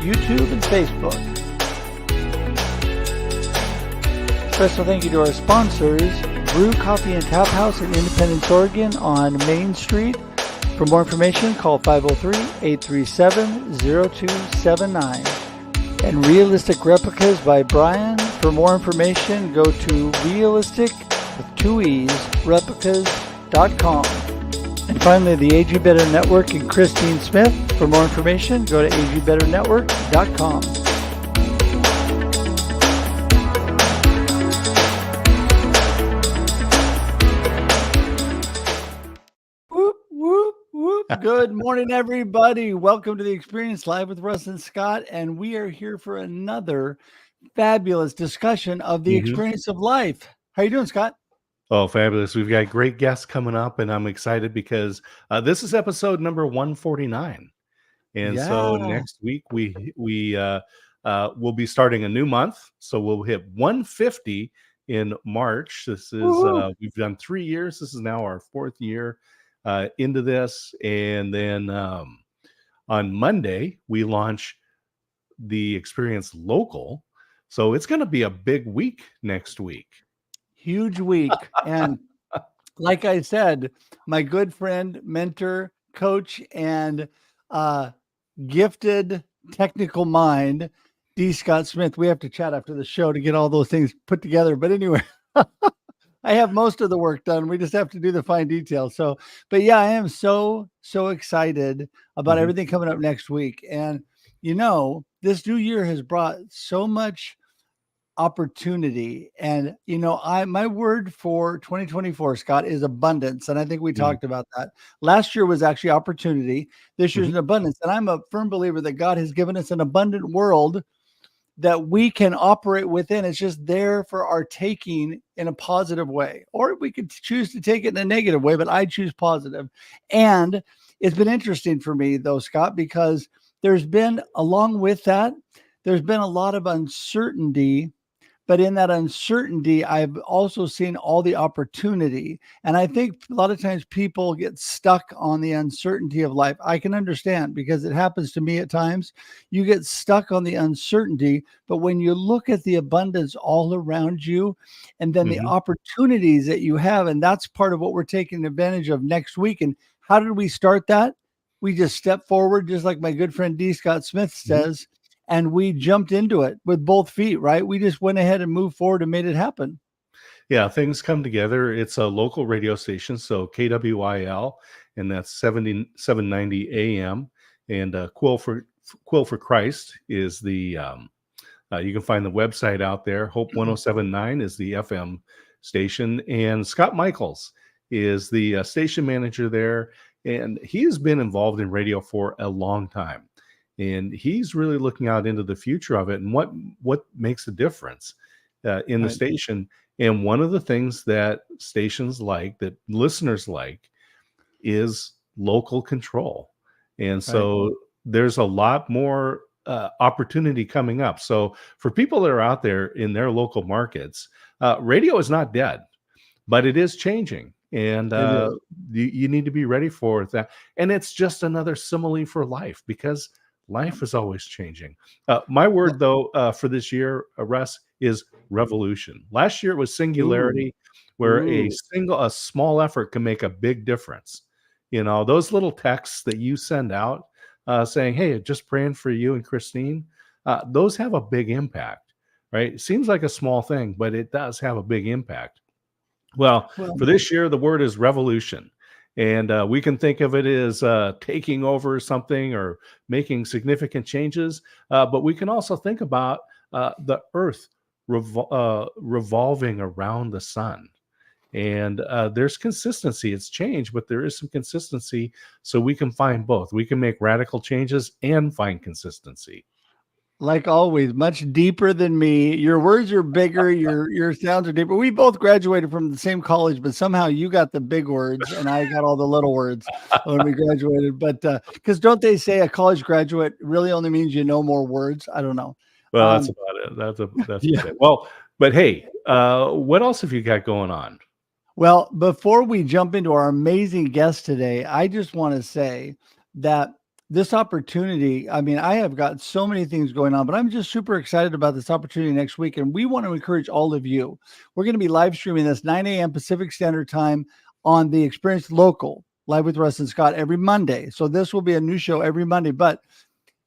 YouTube and Facebook. Special thank you to our sponsors, Brew Coffee and Tap House in Independence, Oregon on Main Street. For more information, call 503-837-0279. And Realistic Replicas by Brian. For more information, go to replicas.com. And finally, the AG Better Network and Christine Smith. For more information, go to agbetternetwork.com. Good morning, everybody. Welcome to the Experience Live with Russ and Scott, and we are here for another fabulous discussion of the experience of life. How you doing, Scott? Oh, fabulous. We've got great guests coming up, and I'm excited because this is episode number 149. And so next week we will be starting a new month. So we'll hit 150 in March. This is we've done 3 years. This is now our 4th year into this. And then on Monday, we launch the Experience Local. So it's going to be a big week next week. Huge week. And like I said, my good friend, mentor, coach, and gifted technical mind, D. Scott Smith. We have to chat after the show to get all those things put together. But anyway, I have most of the work done. We just have to do the fine details. So, but yeah, I am so excited about everything coming up next week. And, you know, this new year has brought so much opportunity. And, you know, my word for 2024, Scott, is abundance. And I think we talked about that. Last year was actually opportunity. This year's an abundance. And I'm a firm believer that God has given us an abundant world that we can operate within. It's just there for our taking in a positive way, or we could choose to take it in a negative way, but I choose positive. And it's been interesting for me though, Scott, because there's been, along with that, there's been a lot of uncertainty, but in that uncertainty, I've also seen all the opportunity. And I think a lot of times people get stuck on the uncertainty of life. I can understand because it happens to me at times. You get stuck on the uncertainty, but when you look at the abundance all around you and then the opportunities that you have, and that's part of what we're taking advantage of next week. And how did we start that? We just stepped forward, just like my good friend D. Scott Smith says, and we jumped into it with both feet, right? We just went ahead and moved forward and made it happen. Yeah, things come together. It's a local radio station, so KWIL, and that's 790 AM. And Quill for Christ is the, you can find the website out there. Hope 1079 is the FM station. And Scott Michaels is the station manager there. And he has been involved in radio for a long time. And he's really looking out into the future of it and what makes a difference in the station. And one of the things that stations like, that listeners like, is local control. And so there's a lot more opportunity coming up. So for people that are out there in their local markets, radio is not dead, but it is changing. And you need to be ready for that. And it's just another simile for life, because life is always changing. My word, though, for this year, Russ, is revolution. Last year it was singularity, where a small effort can make a big difference. You know, those little texts that you send out saying, hey, just praying for you and Christine, those have a big impact, right? It seems like a small thing, but it does have a big impact. Well, for this year, the word is revolution. And we can think of it as taking over something or making significant changes. But we can also think about the earth revolving around the sun. And there's consistency. It's change, but there is some consistency. So we can find both. We can make radical changes and find consistency. Like always, much deeper than me. Your words are bigger. Your sounds are deeper. We both graduated from the same college, but somehow you got the big words and I got all the little words when we graduated. But because don't they say a college graduate really only means you know more words? I don't know. Well, that's about it. That's it. Well, but hey, what else have you got going on? Well, before we jump into our amazing guest today, I just want to say that this opportunity, I mean, I have got so many things going on, but I'm just super excited about this opportunity next week. And we want to encourage all of you. We're going to be live streaming this 9 a.m. Pacific Standard Time on the Experience Local, Live with Russ and Scott, every Monday. So this will be a new show every Monday. But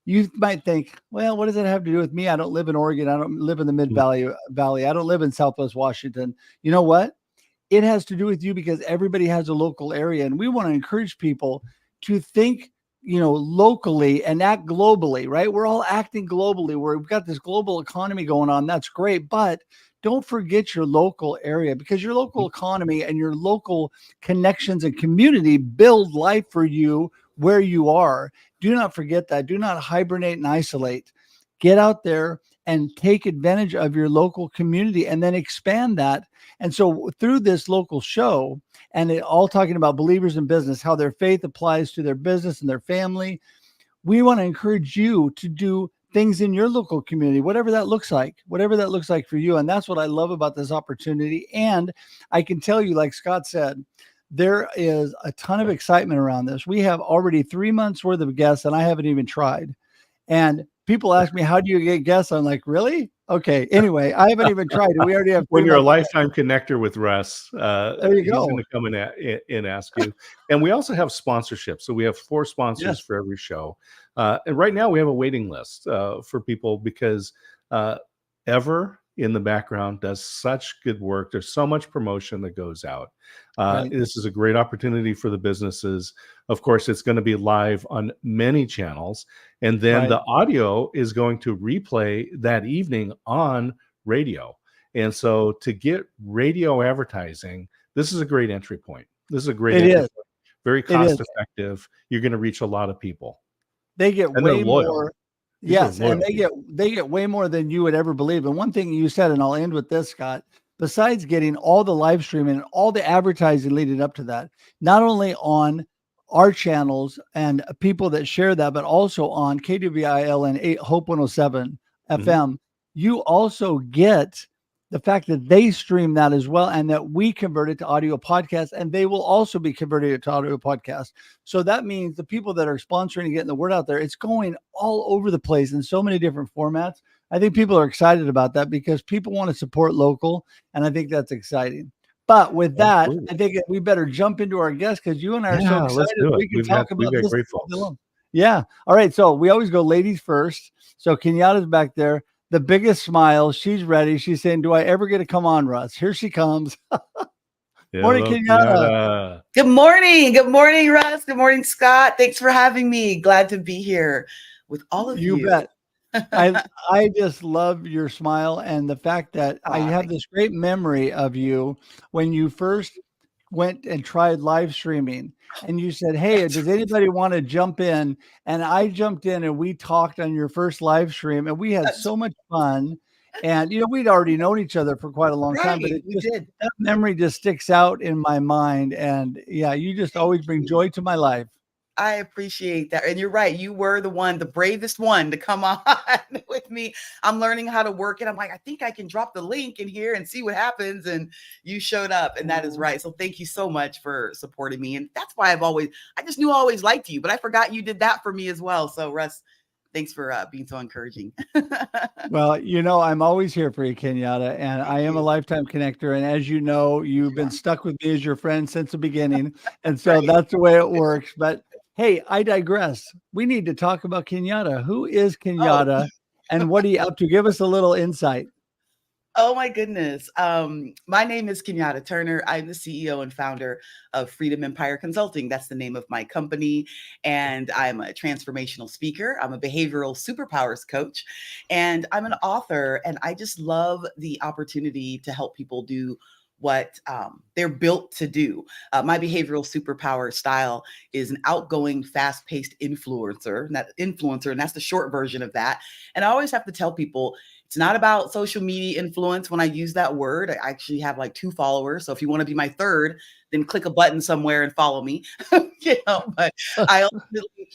you might think, well, what does that have to do with me? I don't live in Oregon. I don't live in the Mid Valley. I don't live in Southwest Washington. You know what? It has to do with you because everybody has a local area, and we want to encourage people to think, locally and act globally, right? We're all acting globally. We've got this global economy going on. That's great, but don't forget your local area, because your local economy and your local connections and community build life for you where you are. Do not forget that. Do not hibernate and isolate. Get out there and take advantage of your local community and then expand that. And so through this local show, and it all talking about believers in business, how their faith applies to their business and their family, we want to encourage you to do things in your local community, whatever that looks like for you. And that's what I love about this opportunity. And I can tell you, like Scott said, there is a ton of excitement around this. We have already 3 months worth of guests, and I haven't even tried. And people ask me, how do you get guests? I'm like, really? Okay. Anyway, I haven't even tried it. We already have. When you're a lifetime connector with Russ, there you he's go. going to come in and ask you. And we also have sponsorship. So we have 4 sponsors for every show. And right now we have a waiting list for people because Ever in the background does such good work. There's so much promotion that goes out. This is a great opportunity for the businesses. Of course, it's going to be live on many channels. And then the audio is going to replay that evening on radio. And so to get radio advertising, this is a great entry point. This is a great entry point. Very cost effective. You're going to reach a lot of people. They get way more. Yes, and they get way more than you would ever believe. And one thing you said, and I'll end with this, Scott, besides getting all the live streaming and all the advertising leading up to that, not only on our channels and people that share that, but also on KWIL and Hope 107 FM, you also get the fact that they stream that as well, and that we convert it to audio podcast, and they will also be converting it to audio podcast. So that means the people that are sponsoring and getting the word out there, it's going all over the place in so many different formats. I think people are excited about that because people want to support local, and I think that's exciting. But with that, I think we better jump into our guest, because you and I are so excited. Let's do it. We can talk about this. Great folks. Yeah. All right. So we always go ladies first. So Kenyatta's back there. The biggest smile. She's ready. She's saying, do I ever get to come on, Russ? Here she comes. Morning, Kenyatta. Good morning. Good morning, Russ. Good morning, Scott. Thanks for having me. Glad to be here with all of you. You bet. I just love your smile, and the fact that I have this great memory of you when you first went and tried live streaming, and you said, hey, does anybody want to jump in? And I jumped in, and we talked on your first live stream, and we had so much fun. And, we'd already known each other for quite a long time, but that memory just sticks out in my mind. And yeah, you just always bring joy to my life. I appreciate that. And you're right. You were the bravest one to come on with me. I'm learning how to work it. I'm like, I think I can drop the link in here and see what happens. And you showed up, and that is right. So thank you so much for supporting me. And that's why I just knew I always liked you, but I forgot you did that for me as well. So Russ, thanks for being so encouraging. Well, I'm always here for you, Kenyatta, and I am a lifetime connector. And as you know, you've been stuck with me as your friend since the beginning. And so that's the way it works. But hey, I digress. We need to talk about Kenyatta. Who is Kenyatta and what are you up to? Give us a little insight. Oh my goodness. My name is Kenyatta Turner. I'm the CEO and founder of Fredom Empire Consulting. That's the name of my company. And I'm a transformational speaker. I'm a behavioral superpowers coach, and I'm an author. And I just love the opportunity to help people do what they're built to do. My behavioral superpower style is an outgoing, fast-paced influencer, and that's the short version of that. And I always have to tell people, it's not about social media influence. When I use that word, I actually have like 2 followers. So if you want to be my third, then click a button somewhere and follow me. But I ultimately,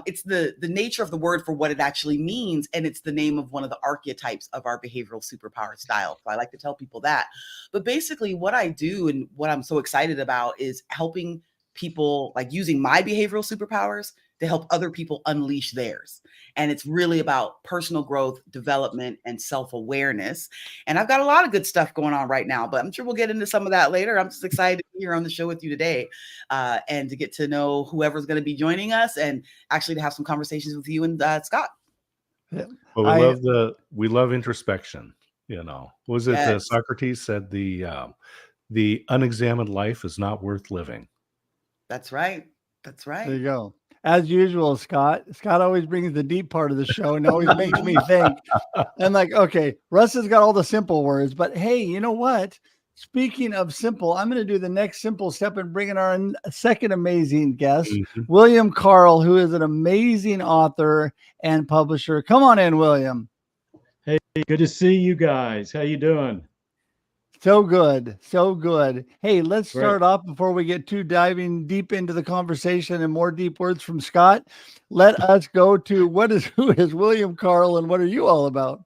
it's the nature of the word for what it actually means. And it's the name of one of the archetypes of our behavioral superpower style. So I like to tell people that. But basically what I do and what I'm so excited about is helping people, like using my behavioral superpowers to help other people unleash theirs. And it's really about personal growth, development, and self-awareness. And I've got a lot of good stuff going on right now, but I'm sure we'll get into some of that later. I'm just excited to be here on the show with you today, and to get to know whoever's going to be joining us, and actually to have some conversations with you and Scott. Yeah. Well, we love introspection. Was it Yes. Socrates said the unexamined life is not worth living. That's right. That's There right. you go. As usual, Scott. Scott always brings the deep part of the show and always makes me think. I'm like, okay, Russ has got all the simple words, but hey, you know what? Speaking of simple, I'm going to do the next simple step and bring in our second amazing guest, William Carl, who is an amazing author and publisher. Come on in, William. Hey, good to see you guys. How you doing? So good. So good. Hey, let's Great. start off before we get too diving deep into the conversation and more deep words from Scott. Let us go to who is William Carl and what are you all about?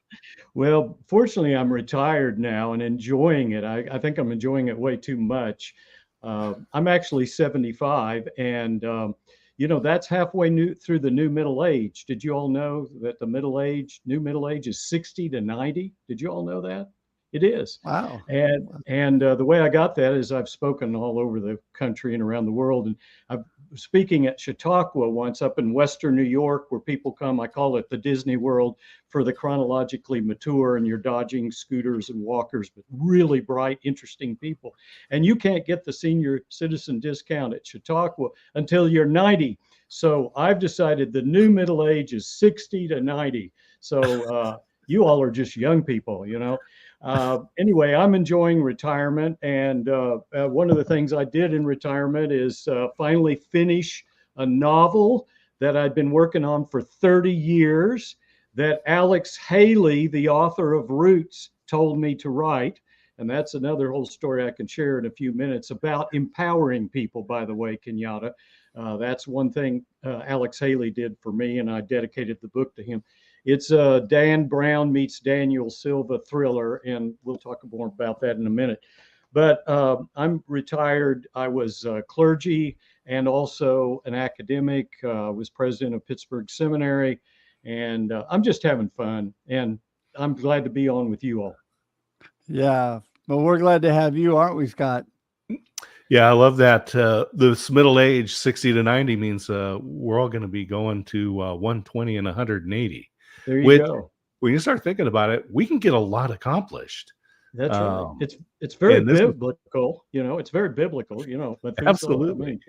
Well, fortunately, I'm retired now and enjoying it. I think I'm enjoying it way too much. I'm actually 75, and that's halfway through the new middle age. Did you all know that the new middle age is 60 to 90? Did you all know that? It is. Wow. And the way I got that is I've spoken all over the country and around the world. And I'm speaking at Chautauqua once up in Western New York, where people come, I call it the Disney World for the chronologically mature, and you're dodging scooters and walkers, but really bright, interesting people. And you can't get the senior citizen discount at Chautauqua until you're 90. So I've decided the new middle age is 60 to 90. So you all are just young people, Anyway, I'm enjoying retirement, and one of the things I did in retirement is finally finish a novel that I'd been working on for 30 years that Alex Haley, the author of Roots, told me to write. And that's another whole story I can share in a few minutes about empowering people, by the way, Kenyatta. That's one thing Alex Haley did for me, and I dedicated the book to him. It's a Dan Brown meets Daniel Silva thriller, and we'll talk more about that in a minute. But I'm retired. I was clergy and also an academic, was president of Pittsburgh Seminary, and I'm just having fun, and I'm glad to be on with you all. Yeah, well, we're glad to have you, aren't we, Scott? Yeah, I love that. This middle age, 60 to 90, means we're all going to be going to 120 and 180. There you go. When you start thinking about it, we can get a lot accomplished. That's right. It's very biblical, it's very biblical, but absolutely.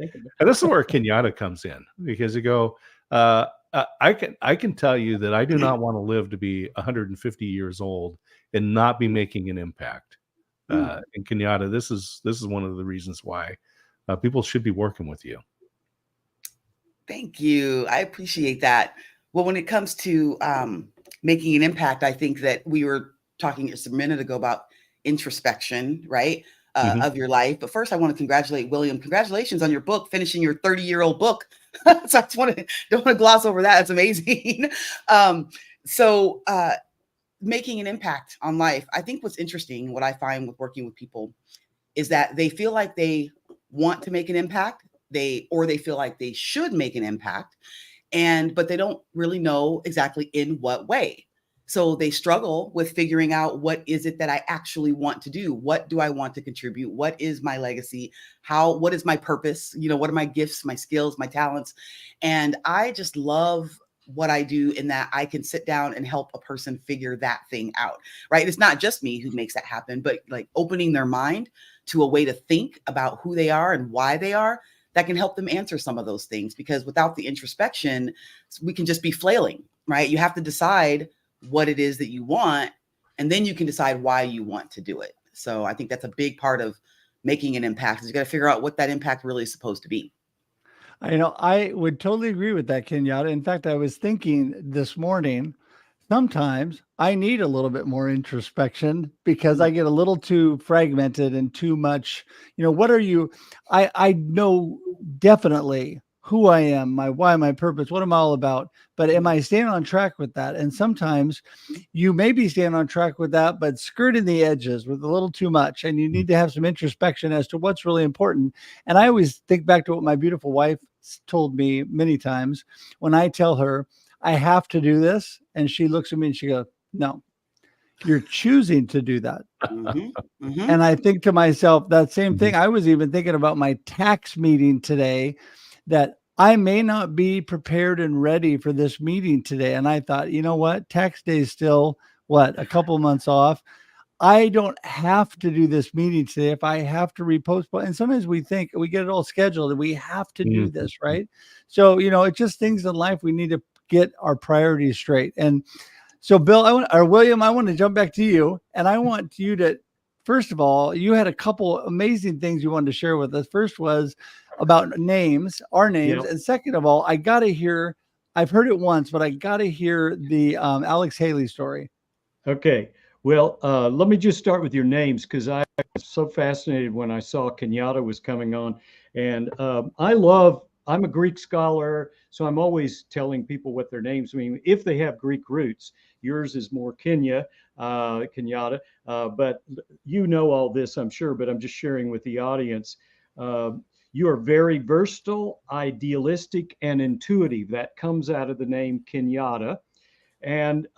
And this is where Kenyatta comes in, because you go, I can tell you that I do not want to live to be 150 years old and not be making an impact. And Kenyatta, this is one of the reasons why people should be working with you. Thank you. I appreciate that. Well, when it comes to making an impact, I think that we were talking just a minute ago about introspection, right, of your life. But first, I want to congratulate William. Congratulations on your book, finishing your 30-year-old book. So I just don't want to gloss over that. It's amazing. So making an impact on life. I think what's interesting, what I find with working with people, is that they feel like they want to make an impact, or they feel like they should make an impact, but they don't really know exactly in what way. So they struggle with figuring out, what is it that I actually want to do? What do I want to contribute? What is my legacy? What is my purpose? What are my gifts, my skills, my talents? And I just love what I do in that I can sit down and help a person figure that thing out, right? It's not just me who makes that happen, but like opening their mind to a way to think about who they are and why they are, that can help them answer some of those things. Because without the introspection, we can just be flailing, right? You have to decide what it is that you want, and then you can decide why you want to do it. So I think that's a big part of making an impact, is you got to figure out what that impact really is supposed to be. I would totally agree with that, Kenyatta. In fact, I was thinking this morning, sometimes I need a little bit more introspection because I get a little too fragmented and too much, I know definitely who I am, my why, my purpose, what am I all about, but am I staying on track with that? And sometimes you may be staying on track with that, but skirting the edges with a little too much. And you need to have some introspection as to what's really important. And I always think back to what my beautiful wife told me many times, when I tell her I have to do this, and she looks at me and she goes, "No, you're choosing to do that." And I think to myself, that same thing. I was even thinking about my tax meeting today, that I may not be prepared and ready for this meeting today. And I thought, you know what? Tax day is still a couple months off. I don't have to do this meeting today if I have to repostpone. And sometimes we think we get it all scheduled and we have to do this, right? So, it's just things in life we need to get our priorities straight. And so, Bill, William, I want to jump back to you, and I want you to, first of all, you had a couple amazing things you wanted to share with us. First was about names, our names, and second of all, I got to hear. I've heard it once, but I got to hear the Alex Haley story. Okay. Well, let me just start with your names, because I was so fascinated when I saw Kenyatta was coming on. And I'm a Greek scholar, so I'm always telling people what their names mean, if they have Greek roots. Yours is more Kenyatta, but you know all this, I'm sure, but I'm just sharing with the audience. You are very versatile, idealistic, and intuitive. That comes out of the name Kenyatta. And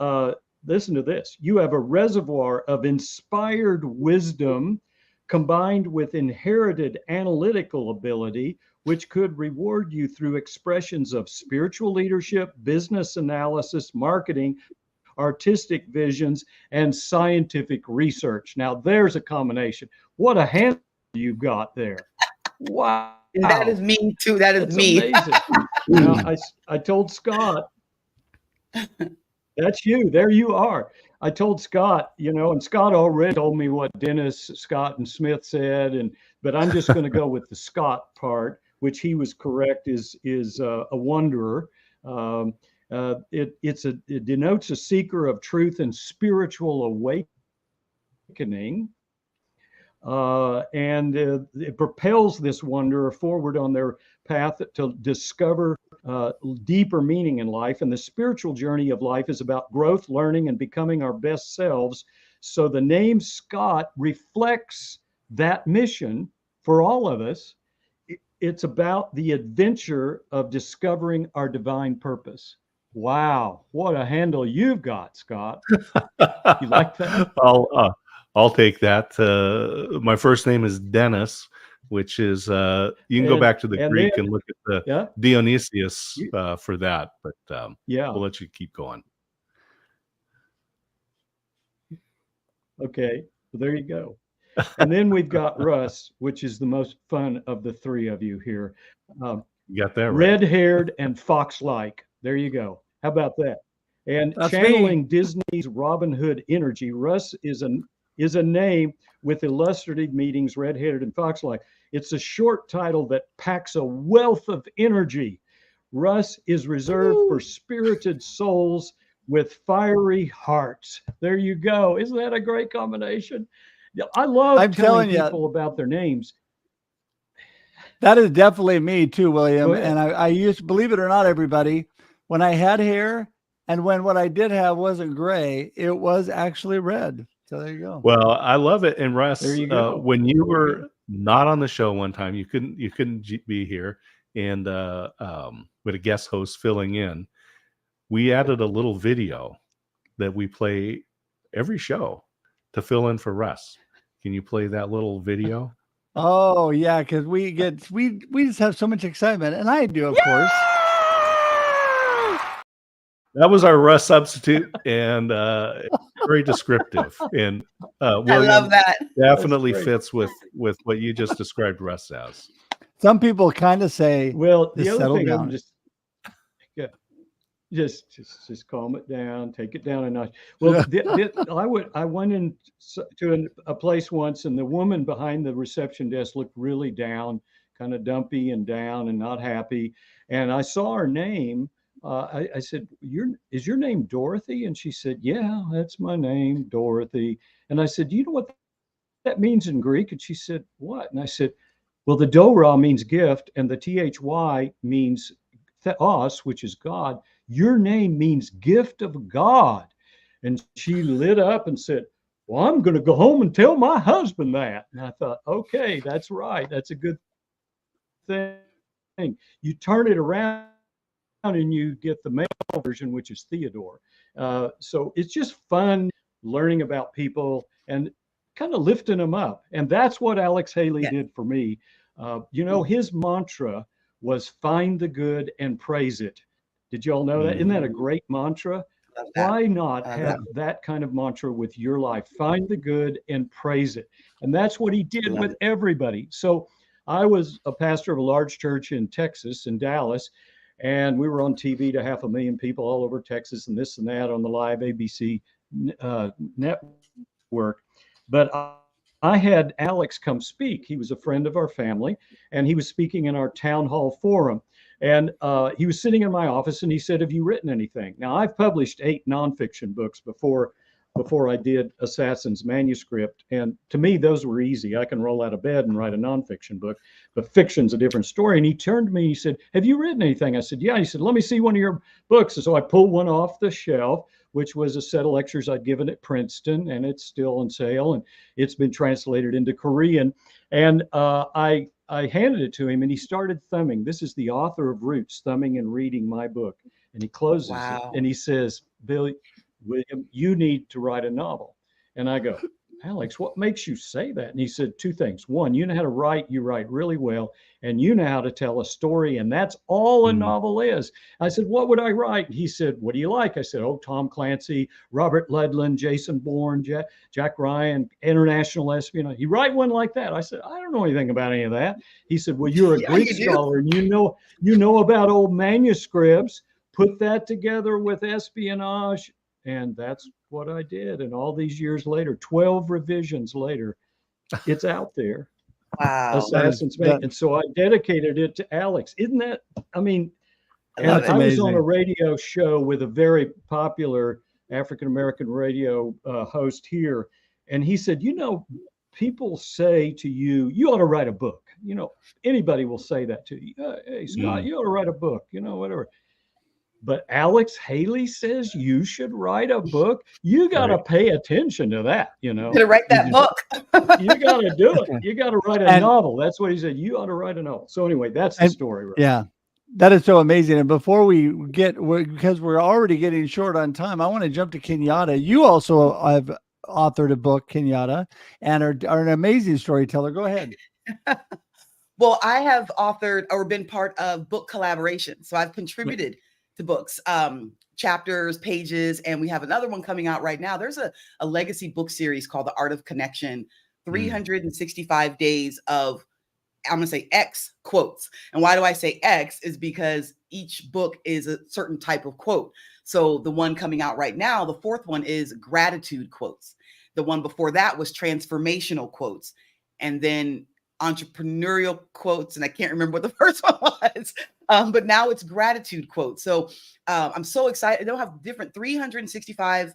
listen to this. You have a reservoir of inspired wisdom combined with inherited analytical ability, which could reward you through expressions of spiritual leadership, business analysis, marketing, artistic visions, and scientific research. Now, there's a combination. What a handle you've got there. Wow. And that is me too. That's me. Amazing. Now, I told Scott, that's you. There you are. I told Scott, and Scott already told me what Dennis, Scott, and Smith said, but I'm just going to go with the Scott part, which he was correct, is a wanderer. It denotes a seeker of truth and spiritual awakening. And it propels this wanderer forward on their path to discover deeper meaning in life. And the spiritual journey of life is about growth, learning, and becoming our best selves. So the name Scott reflects that mission for all of us. It's about the adventure of discovering our divine purpose. Wow, what a handle you've got, Scott. You like that? I'll take that. My first name is Dennis, which is you can go back to the Greek and look at the Dionysius for that, but we'll let you keep going. Okay, well, there you go. And then we've got Russ, which is the most fun of the three of you here. You got that right. Red-haired and fox-like. There you go. How about that? And that's channeling Disney's Robin Hood energy. Russ is a name with illustrative meanings, red-headed and fox-like. It's a short title that packs a wealth of energy. Russ is reserved for spirited souls with fiery hearts. There you go. Isn't that a great combination? I love telling people about their names. That is definitely me too, William. And I used to, believe it or not, everybody, when I had hair and when what I did have wasn't gray, it was actually red. So there you go. Well, I love it. And Russ, when you were not on the show one time, you couldn't be here, and with a guest host filling in, we added a little video that we play every show to fill in for Russ. Can you play that little video? Oh yeah, because we just have so much excitement, and I do, of course. That was our Russ substitute, and very descriptive. And William, I love that. Definitely fits with what you just described Russ as. Some people kind of say, "Well, the other thing, I'm just calm it down, take it down a notch." Well, I went into a place once, and the woman behind the reception desk looked really down, kind of dumpy and down and not happy. And I saw her name. I said, "Is your name Dorothy?" And she said, "Yeah, that's my name, Dorothy." And I said, "Do you know what that means in Greek?" And she said, "What?" And I said, "Well, the Dora means gift, and the THY means theos, which is God. Your name means gift of God." And she lit up and said, "Well, I'm going to go home and tell my husband that." And I thought, okay, that's right. That's a good thing. thing. You turn it around and you get the male version, which is Theodore. So it's just fun learning about people and kind of lifting them up. And that's what Alex Haley did for me. His mantra was find the good and praise it. Did y'all know that? Isn't that a great mantra? Why not have that kind of mantra with your life? Find the good and praise it. And that's what he did with everybody. So I was a pastor of a large church in Texas, in Dallas, and we were on TV to 500,000 people all over Texas and this and that on the live ABC network. But I had Alex come speak. He was a friend of our family, and he was speaking in our town hall forum. And he was sitting in my office, and he said, "Have you written anything?" Now, I've published 8 nonfiction books before I did Assassin's Manuscript. And to me, those were easy. I can roll out of bed and write a nonfiction book, but fiction's a different story. And he turned to me and he said, "Have you written anything?" I said, "Yeah." He said, "Let me see one of your books." And so I pulled one off the shelf, which was a set of lectures I'd given at Princeton, and it's still on sale, and it's been translated into Korean. And I handed it to him, and he started thumbing. This is the author of Roots, thumbing and reading my book. And he closes it, and he says, "William, you need to write a novel." And I go, "Alex, what makes you say that?" And he said 2 things. One, you know how to write, you write really well, and you know how to tell a story, and that's all a novel is. I said, "What would I write?" He said, "What do you like?" I said, "Oh, Tom Clancy, Robert Ludlum, Jason Bourne, Jack Ryan, international espionage." "You write one like that?" I said, "I don't know anything about any of that." He said, "Well, you're a Greek scholar, and you know about old manuscripts. Put that together with espionage." And that's what I did. And all these years later, 12 revisions later, it's out there. Wow. Assassin's Creed. And so I dedicated it to Alex. Isn't that, I mean, I was on a radio show with a very popular African-American radio host here. And he said, people say to you, "You ought to write a book." Anybody will say that to you. "Hey, Scott, you ought to write a book," whatever. But Alex Haley says you should write a book. You got to pay attention to that, You got to write that book. You got to do it. You got to write a novel. That's what he said. You ought to write a novel. So anyway, that's the story. Right? Yeah, that is so amazing. And before because we're already getting short on time, I want to jump to Kenyatta. You also have authored a book, Kenyatta, and are an amazing storyteller. Go ahead. Well, I have authored or been part of book collaboration. So I've contributed to books, chapters, pages, and we have another one coming out right now. There's a legacy book series called The Art of Connection, 365 days of, I'm going to say X quotes. And why do I say X is because each book is a certain type of quote. So the one coming out right now, the 4th one is gratitude quotes. The one before that was transformational quotes. And then entrepreneurial quotes, and I can't remember what the first one was, but now it's gratitude quotes. So I'm so excited. They'll have different 365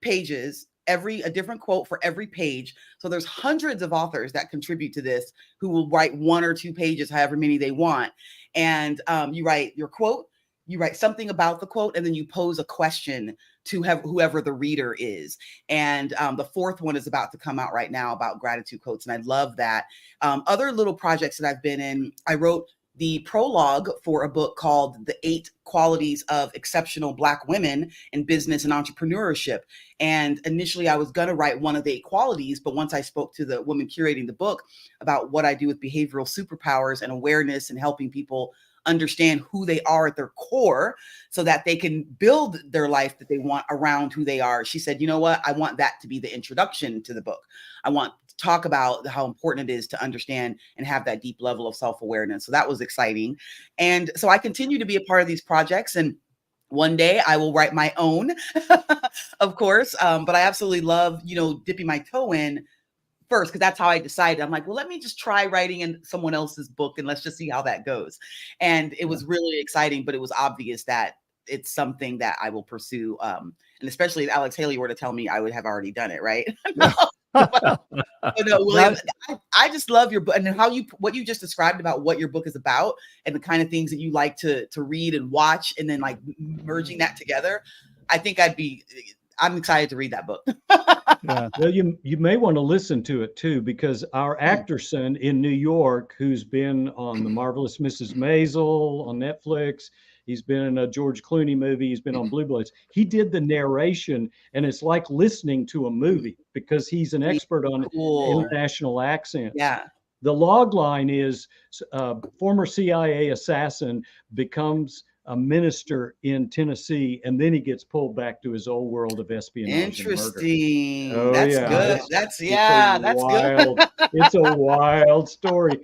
pages, a different quote for every page. So there's hundreds of authors that contribute to this who will write 1 or 2 pages, however many they want. And you write your quote, you write something about the quote, and then you pose a question to whoever the reader is. And the 4th one is about to come out right now about gratitude quotes. And I love that. Other little projects that I've been in, I wrote the prologue for a book called The 8 Qualities of Exceptional Black Women in Business and Entrepreneurship. And initially I was going to write one of the 8 qualities, but once I spoke to the woman curating the book about what I do with behavioral superpowers and awareness and helping people understand who they are at their core so that they can build their life that they want around who they are. She said, "You know what? I want that to be the introduction to the book. I want to talk about how important it is to understand and have that deep level of self-awareness." So that was exciting. And so I continue to be a part of these projects, and one day I will write my own, of course. But I absolutely love, dipping my toe in first, because that's how I decided. I'm like, well, let me just try writing in someone else's book and let's just see how that goes. And it was really exciting, but it was obvious that it's something that I will pursue. And especially if Alex Haley were to tell me, I would have already done it, right? No, William, I just love your book and what you just described about what your book is about and the kind of things that you like to read and watch, and then like merging that together. I think I'm excited to read that book. Yeah. Well, you may want to listen to it too, because our actor son in New York, who's been on The Marvelous Mrs. Maisel on Netflix, he's been in a George Clooney movie, he's been on Blue Bloods. He did the narration, and it's like listening to a movie because he's an expert on Cool. international accents. Yeah. The log line is former CIA assassin becomes a minister in Tennessee, and then he gets pulled back to his old world of espionage and murder. Interesting. Oh, That's yeah. good. It's- That's it's that's wild, good. it's a wild story.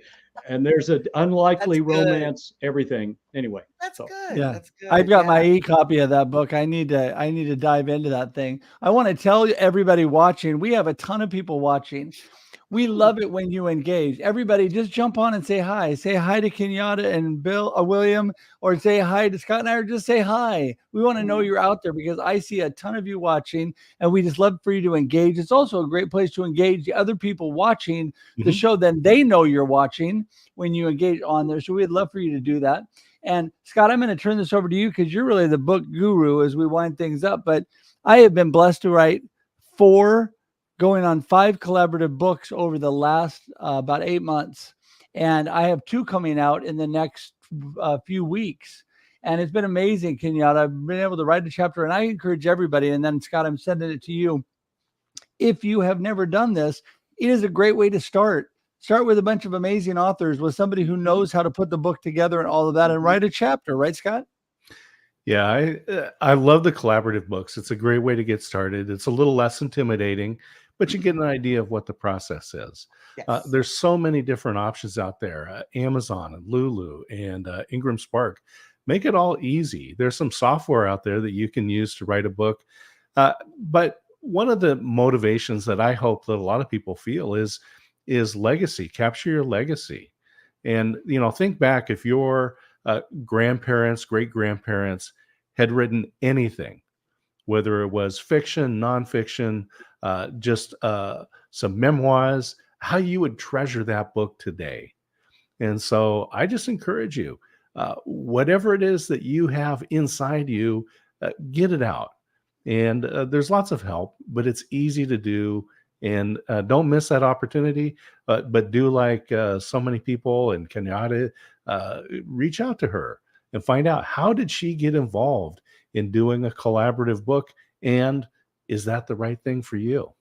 And there's an unlikely That's good. romance, everything. Anyway. That's so. good. Yeah. That's good. I've got Yeah. my e-copy of that book. I need to dive into that thing. I want to tell everybody watching, we have a ton of people watching. We love it when you engage. Everybody just jump on and say hi. Say hi to Kenyatta and William, or say hi to Scott and I, or just say hi. We want to know you're out there because I see a ton of you watching, and we just love for you to engage. It's also a great place to engage the other people watching the show. Then they know you're watching when you engage on there. So we'd love for you to do that. And Scott, I'm going to turn this over to you because you're really the book guru as we wind things up. But I have been blessed to write 4 going on 5 collaborative books over the last about 8 months. And I have 2 coming out in the next few weeks. And it's been amazing, Kenyatta. I've been able to write a chapter, and I encourage everybody. And then Scott, I'm sending it to you. If you have never done this, it is a great way to start. Start with a bunch of amazing authors, with somebody who knows how to put the book together and all of that, and write a chapter, right, Scott? Yeah, I love the collaborative books. It's a great way to get started. It's a little less intimidating, but you get an idea of what the process is. Yes. There's so many different options out there, Amazon and Lulu and Ingram Spark. Make it all easy. There's some software out there that you can use to write a book. But one of the motivations that I hope that a lot of people feel is legacy. Capture your legacy. And, think back, if your grandparents, great-grandparents had written anything, whether it was fiction, nonfiction, just some memoirs, how you would treasure that book today. And so I just encourage you, whatever it is that you have inside you, get it out. And there's lots of help, but it's easy to do. And don't miss that opportunity, but do like so many people in Kenyatta, reach out to her and find out, how did she get involved in doing a collaborative book? And is that the right thing for you?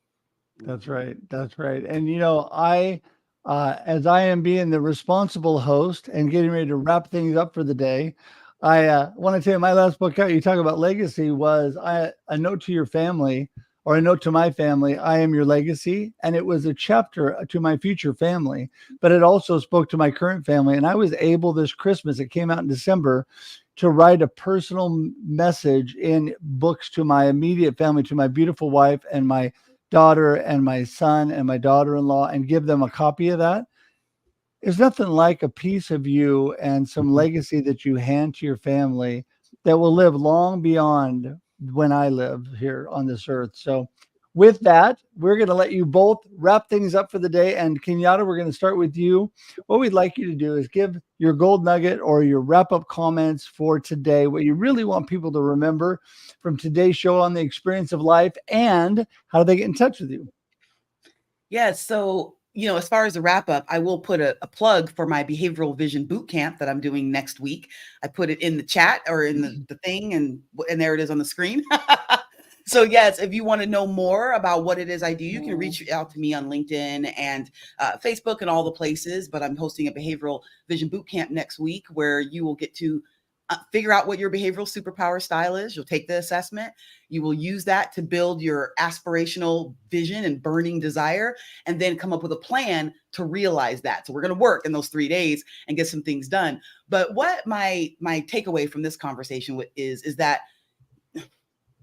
That's right. That's right. And, I, as I am being the responsible host and getting ready to wrap things up for the day, I want to tell you, my last book out, you talk about legacy, was a note to your family, or a note to my family, I am your legacy. And it was a chapter to my future family, but it also spoke to my current family. And I was able this Christmas, it came out in December, to write a personal message in books to my immediate family, to my beautiful wife and my daughter and my son and my daughter-in-law, and give them a copy of that. There's nothing like a piece of you and some legacy that you hand to your family that will live long beyond when I live here on this earth. So with that, we're going to let you both wrap things up for the day. And Kenyatta, we're going to start with you. What we'd like you to do is give your gold nugget or your wrap-up comments for today, what you really want people to remember from today's show on the experience of life, and how do they get in touch with you? Yes. So, as far as the wrap up, I will put a plug for my behavioral vision boot camp that I'm doing next week. I put it in the chat or in the thing, and there it is on the screen. So yes, if you want to know more about what it is I do, you can reach out to me on LinkedIn and Facebook and all the places. But I'm hosting a behavioral vision boot camp next week where you will get to figure out what your behavioral superpower style is. You'll take the assessment. You will use that to build your aspirational vision and burning desire, and then come up with a plan to realize that. So we're going to work in those 3 days and get some things done. But what my takeaway from this conversation is that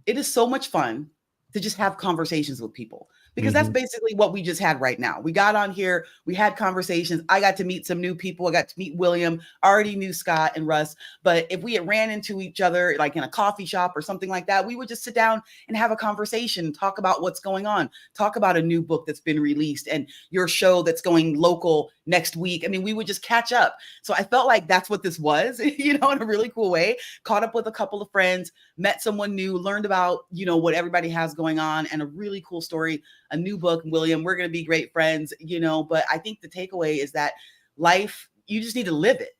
it is so much fun to just have conversations with people, because that's basically what we just had right now. We got on here, we had conversations. I got to meet some new people. I got to meet William, already knew Scott and Russ. But if we had ran into each other, like in a coffee shop or something like that, we would just sit down and have a conversation, talk about what's going on, talk about a new book that's been released and your show that's going local next week. I mean, we would just catch up. So I felt like that's what this was, in a really cool way. Caught up with a couple of friends, met someone new, learned about, what everybody has going on, and a really cool story, a new book. William, we're going to be great friends, but I think the takeaway is that life, you just need to live it.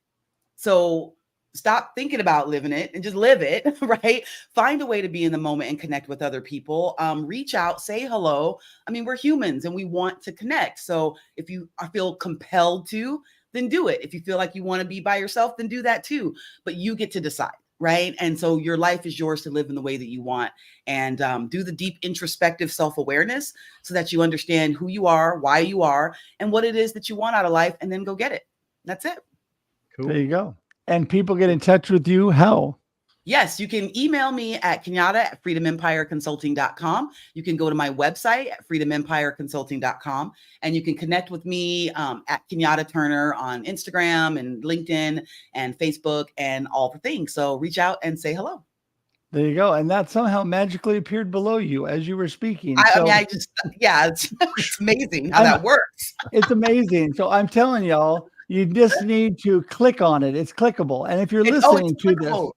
So stop thinking about living it and just live it, right? Find a way to be in the moment and connect with other people. Reach out, say hello. I mean, we're humans and we want to connect. So if you feel compelled to, then do it. If you feel like you want to be by yourself, then do that too. But you get to decide, right? And so your life is yours to live in the way that you want. And do the deep introspective self-awareness so that you understand who you are, why you are, and what it is that you want out of life, and then go get it. That's it. Cool. There you go. And people get in touch with you how? Yes, you can email me at Kenyatta@FredomEmpireConsulting.com. You can go to my website at FredomEmpireConsulting.com, and you can connect with me at Kenyatta Turner on Instagram and LinkedIn and Facebook and all the things. So reach out and say hello. There you go. And that somehow magically appeared below you as you were speaking. It's amazing how that works. It's amazing. So I'm telling y'all, you just need to click on it. It's clickable. And if you're listening to this,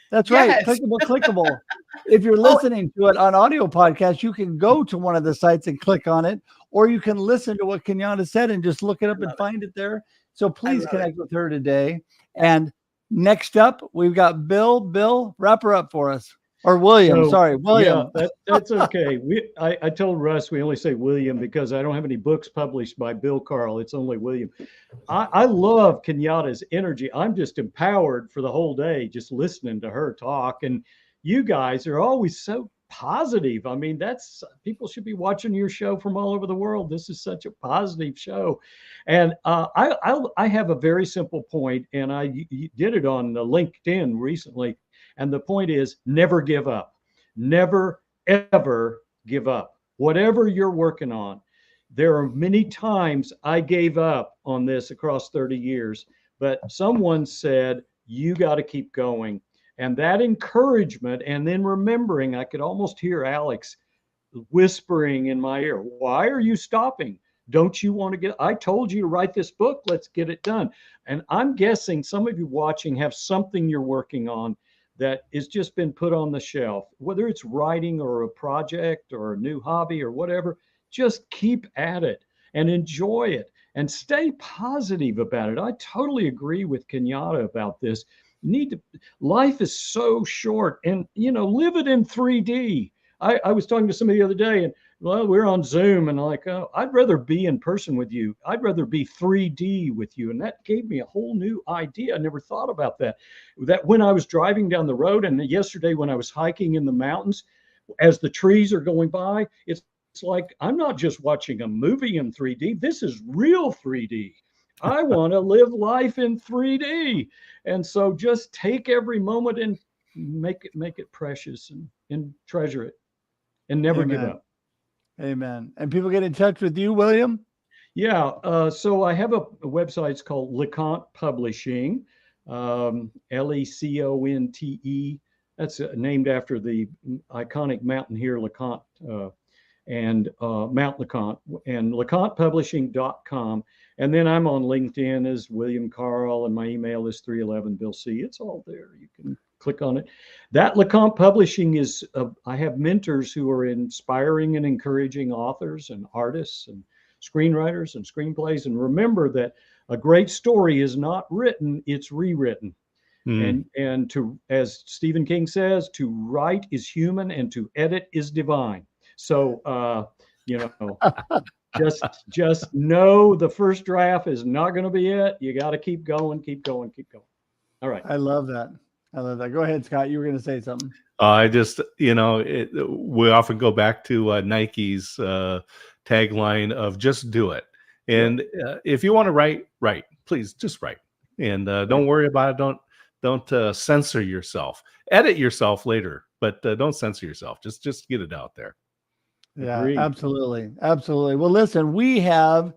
that's right. Clickable. If you're listening to it on audio podcast, you can go to one of the sites and click on it, or you can listen to what Kenyatta said and just look it up and find it there. So please connect with her today. And next up, we've got Bill. Bill, wrap her up for us. Or William, William. Yeah, that's okay. I told Russ we only say William because I don't have any books published by Bill Carl. It's only William. I love Kenyatta's energy. I'm just empowered for the whole day just listening to her talk. And you guys are always so positive. I mean, people should be watching your show from all over the world. This is such a positive show. And I have a very simple point, and I did it on LinkedIn recently. And the point is, never give up. Never, ever give up. Whatever you're working on. There are many times I gave up on this across 30 years, but someone said, you got to keep going. And that encouragement, and then remembering, I could almost hear Alex whispering in my ear, why are you stopping? Don't you want to I told you to write this book. Let's get it done. And I'm guessing some of you watching have something you're working on that has just been put on the shelf, whether it's writing or a project or a new hobby or whatever. Just keep at it and enjoy it and stay positive about it. I totally agree with Kenyatta about this. Life is so short, and live it in 3D. I was talking to somebody the other day, and we're on Zoom, and I'd rather be in person with you. I'd rather be 3D with you. And that gave me a whole new idea. I never thought about that. That when I was driving down the road, and yesterday when I was hiking in the mountains, as the trees are going by, it's like I'm not just watching a movie in 3D. This is real 3D. I want to live life in 3D. And so just take every moment and make it precious and treasure it and never give up. Amen. And people get in touch with you, William? Yeah. So I have a website. It's called LeConte Publishing, Leconte. That's named after the iconic mountain here, LeConte, and Mount LeConte, and LeContePublishing.com. And then I'm on LinkedIn as William Carl, and my email is 311 Bill C. It's all there. You can click on it. That LeConte Publishing is, I have mentors who are inspiring and encouraging authors and artists and screenwriters and screenplays. And remember that a great story is not written, it's rewritten. And to, as Stephen King says, to write is human and to edit is divine. So, just know the first draft is not going to be it. You got to keep going. All right. I love that. Go ahead, Scott. You were going to say something. I just, we often go back to Nike's tagline of just do it. And if you want to write, please just write. And don't worry about it. Don't censor yourself. Edit yourself later, but don't censor yourself. Just get it out there. Yeah, Agreed. absolutely. Well, listen, we have,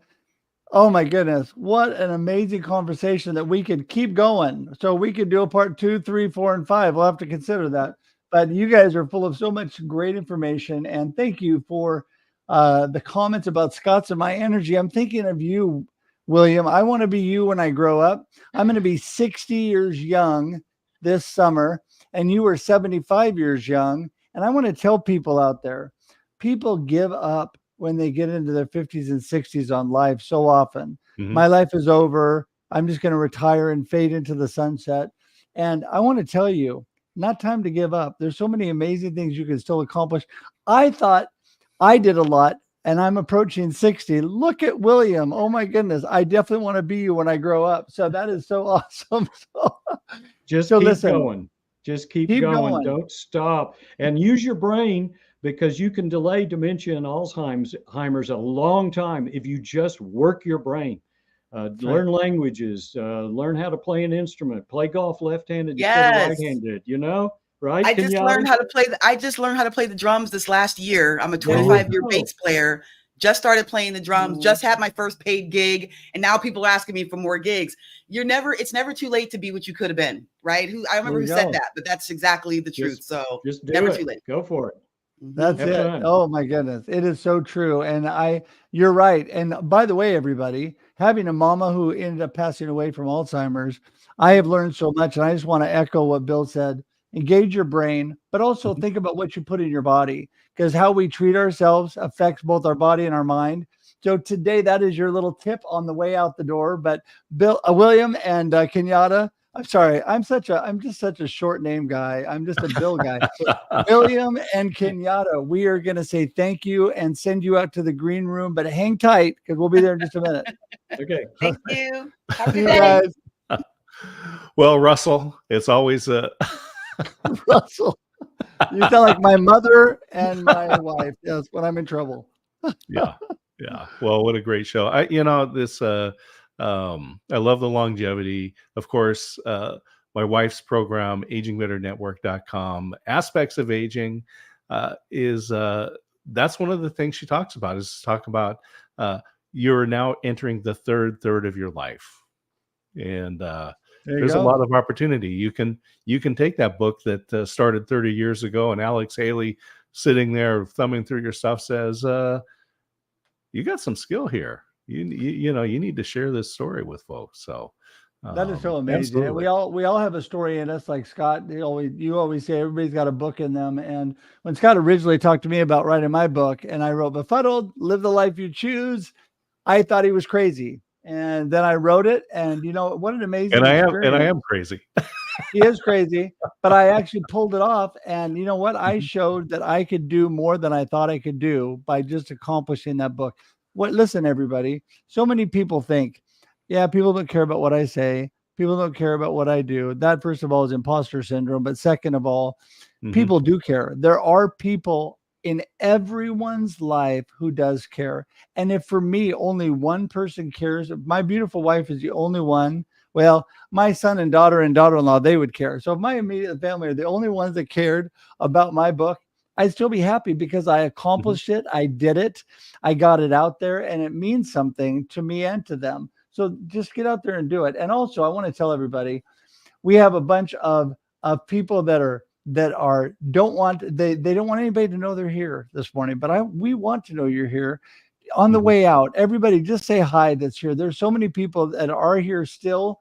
oh my goodness, what an amazing conversation that we could keep going. So we could do a part 2, 3, 4, and 5. We'll have to consider that. But you guys are full of so much great information. And thank you for the comments about Scott's and my energy. I'm thinking of you, William. I want to be you when I grow up. I'm going to be 60 years young this summer. and you were 75 years young. And I want to tell people out there, people give up when they get into their 50s and 60s on life so often. My life is over. I'm just going to retire and fade into the sunset. And I want to tell you, not time to give up. There's so many amazing things you can still accomplish. I thought I did a lot, and I'm approaching 60. Look at William. Oh my goodness. I definitely want to be you when I grow up. So that is so awesome. Just So keep listen, going. Just keep going. Don't stop. And use your brain, because you can delay dementia and Alzheimer's a long time if you just work your brain. Learn languages, learn how to play an instrument, play golf left-handed instead of right-handed, right? I just learned how to play the drums this last year. I'm a 25-year bass player. Just started playing the drums, just had my first paid gig, and now people are asking me for more gigs. It's never too late to be what you could have been, right? I remember who said that, but that's exactly the truth. So just never too late. Go for it. That's it. Oh my goodness. It is so true. And you're right. And by the way, everybody, having a mama who ended up passing away from Alzheimer's, I have learned so much. And I just want to echo what Bill said. Engage your brain, but also think about what you put in your body, because how we treat ourselves affects both our body and our mind. So today, that is your little tip on the way out the door. But William and Kenyatta, I'm sorry, I'm just such a short name guy. I'm just a Bill guy. William and Kenyatta, we are going to say thank you and send you out to the green room, but hang tight because we'll be there in just a minute. Okay. Thank you. Have a See good you day. guys. Well, Russell, it's always Russell, you sound like my mother and my wife. Yes, when I'm in trouble. Yeah. Well, what a great show. I love the longevity. Of course, my wife's program, agingbetterNetwork.com, aspects of aging, is that's one of the things she talks about. Is talk about you're now entering the third of your life, and there's a lot of opportunity. You can take that book that started 30 years ago, and Alex Haley sitting there thumbing through your stuff says, you got some skill here. You need to share this story with folks. So that is so amazing. And we all have a story in us. Like Scott, you always say everybody's got a book in them. And when Scott originally talked to me about writing my book, and I wrote Befuddled, Live the Life You Choose, I thought he was crazy. And then I wrote it, and what an amazing experience. I am crazy. He is crazy, but I actually pulled it off. And you know what? I showed that I could do more than I thought I could do by just accomplishing that book. Listen, everybody, so many people think, yeah, people don't care about what I say. People don't care about what I do. That, first of all, is imposter syndrome. But second of all, people do care. There are people in everyone's life who does care. And if for me, only one person cares, my beautiful wife is the only one, well, my son and daughter-in-law, they would care. So if my immediate family are the only ones that cared about my book, I'd still be happy because I accomplished it. I did it. I got it out there, and it means something to me and to them. So just get out there and do it. And also, I want to tell everybody, we have a bunch of people that don't want anybody to know they're here this morning, but we want to know you're here. On the way out, everybody just say hi that's here. There's so many people that are here still.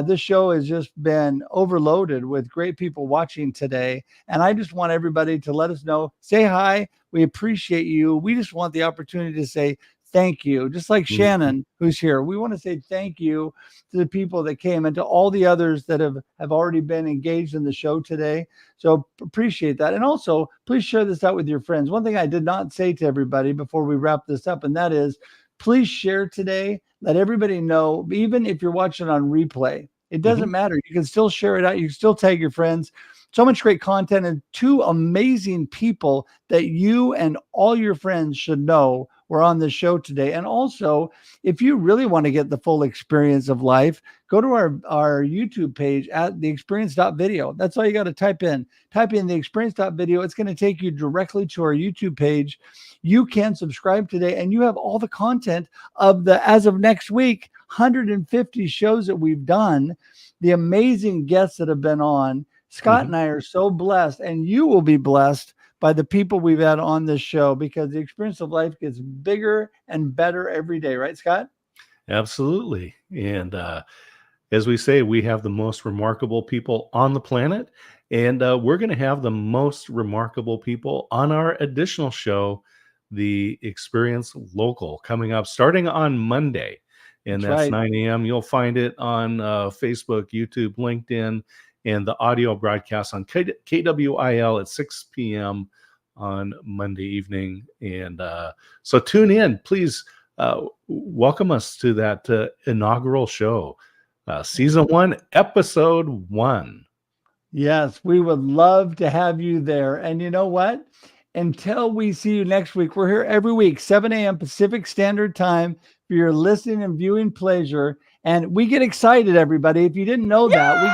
This show has just been overloaded with great people watching today. And I just want everybody to let us know, say hi. We appreciate you. We just want the opportunity to say thank you. Just like Shannon, who's here. We want to say thank you to the people that came and to all the others that have already been engaged in the show today. So appreciate that. And also, please share this out with your friends. One thing I did not say to everybody before we wrap this up, and that is, please share today. Let everybody know, even if you're watching on replay, it doesn't matter. You can still share it out. You can still tag your friends. So much great content and two amazing people that you and all your friends should know were on this show today. And also, if you really want to get the full experience of life, go to our YouTube page at theexperience.video. That's all you got to type in. Type in theexperience.video. It's going to take you directly to our YouTube page. You can subscribe today, and you have all the content of as of next week, 150 shows that we've done, the amazing guests that have been on. Scott and I are so blessed, and you will be blessed by the people we've had on this show, because the experience of life gets bigger and better every day. Right, Scott? Absolutely. And as we say, we have the most remarkable people on the planet. And we're going to have the most remarkable people on our additional show, the Experience Local, coming up starting on Monday. And that's right. 9 a.m. You'll find it on Facebook, YouTube, LinkedIn, and the audio broadcast on KWIL at 6 p.m. on Monday evening. And so tune in. Please welcome us to that inaugural show, Season 1, Episode 1. Yes, we would love to have you there. And you know what? Until we see you next week, we're here every week, 7 a.m. Pacific Standard Time for your listening and viewing pleasure. And we get excited, everybody. If you didn't know that, we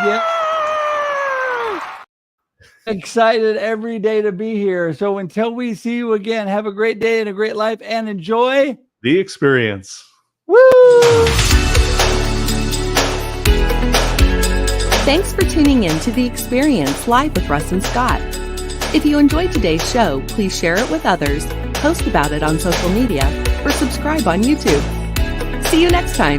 get excited every day to be here. So until we see you again, have a great day and a great life and enjoy the experience. Woo! Thanks for tuning in to The Experience live with Russ and Scott. If you enjoyed today's show, please share it with others, post about it on social media, or subscribe on YouTube. See you next time.